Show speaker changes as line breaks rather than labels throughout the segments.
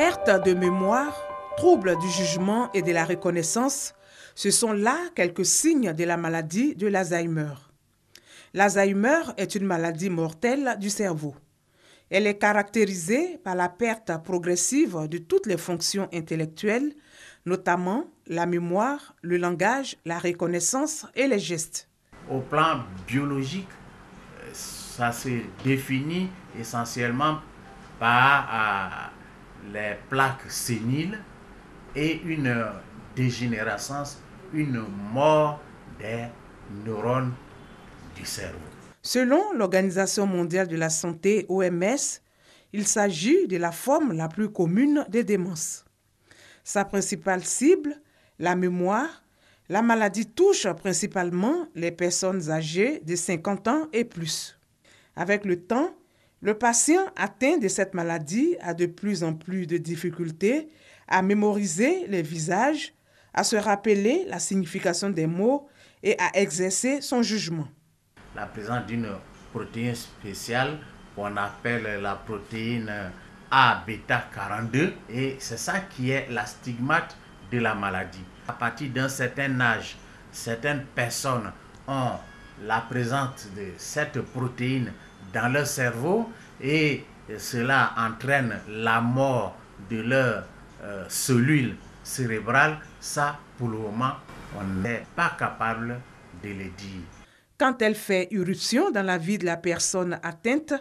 Perte de mémoire, troubles du jugement et de la reconnaissance, ce sont là quelques signes de la maladie de l'Alzheimer. L'Alzheimer est une maladie mortelle du cerveau. Elle est caractérisée par la perte progressive de toutes les fonctions intellectuelles, notamment la mémoire, le langage, la reconnaissance et les gestes.
Au plan biologique, ça se définit essentiellement par les plaques séniles et une dégénérescence, une mort des neurones du cerveau.
Selon l'Organisation mondiale de la santé, OMS, il s'agit de la forme la plus commune des démences. Sa principale cible, la mémoire, la maladie touche principalement les personnes âgées de 50 ans et plus. Avec le temps, le patient atteint de cette maladie a de plus en plus de difficultés à mémoriser les visages, à se rappeler la signification des mots et à exercer son jugement.
La présence d'une protéine spéciale qu'on appelle la protéine A-bêta-42 et c'est ça qui est la stigmate de la maladie. À partir d'un certain âge, certaines personnes ont la présence de cette protéine dans leur cerveau et cela entraîne la mort de leurs cellules cérébrales. Ça, pour le moment, on n'est pas capable de le dire.
Quand elle fait irruption dans la vie de la personne atteinte,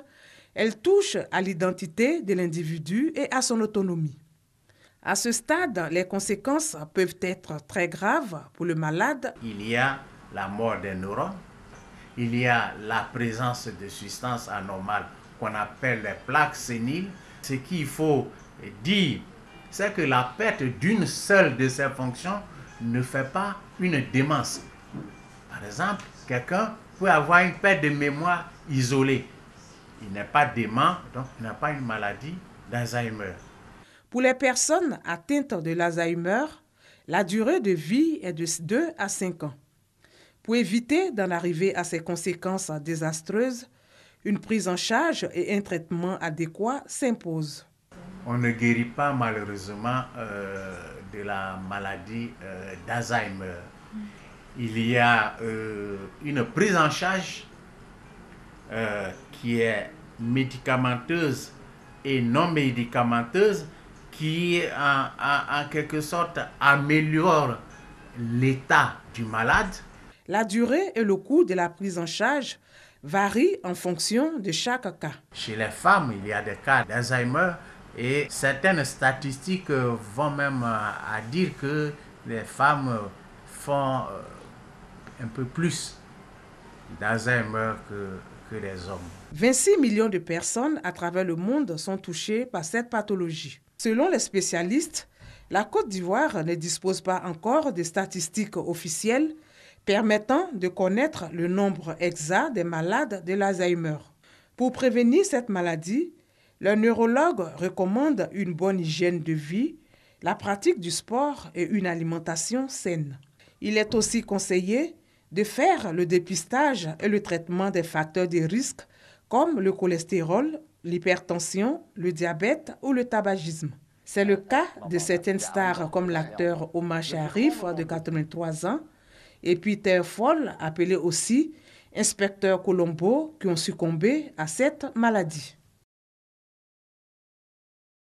elle touche à l'identité de l'individu et à son autonomie. À ce stade, les conséquences peuvent être très graves pour le malade.
Il y a la mort des neurones, il y a la présence de substances anormales qu'on appelle les plaques séniles. Ce qu'il faut dire, c'est que la perte d'une seule de ces fonctions ne fait pas une démence. Par exemple, quelqu'un peut avoir une perte de mémoire isolée. Il n'est pas dément, donc il n'a pas une maladie d'Alzheimer.
Pour les personnes atteintes de l'Alzheimer, la durée de vie est de 2 à 5 ans. Pour éviter d'en arriver à ces conséquences désastreuses, une prise en charge et un traitement adéquat s'imposent.
On ne guérit pas malheureusement de la maladie d'Alzheimer. Il y a une prise en charge qui est médicamenteuse et non médicamenteuse qui en quelque sorte améliore l'état du malade.
La durée et le coût de la prise en charge varient en fonction de chaque cas.
Chez les femmes, il y a des cas d'Alzheimer et certaines statistiques vont même à dire que les femmes font un peu plus d'Alzheimer que les hommes.
26 millions de personnes à travers le monde sont touchées par cette pathologie. Selon les spécialistes, la Côte d'Ivoire ne dispose pas encore de statistiques officielles permettant de connaître le nombre exact des malades de l'Alzheimer. Pour prévenir cette maladie, le neurologue recommande une bonne hygiène de vie, la pratique du sport et une alimentation saine. Il est aussi conseillé de faire le dépistage et le traitement des facteurs de risque comme le cholestérol, l'hypertension, le diabète ou le tabagisme. C'est le cas de certaines stars comme l'acteur Omar Sharif de 83 ans et Peter Fall, appelé aussi Inspecteur Colombo, qui ont succombé à cette maladie.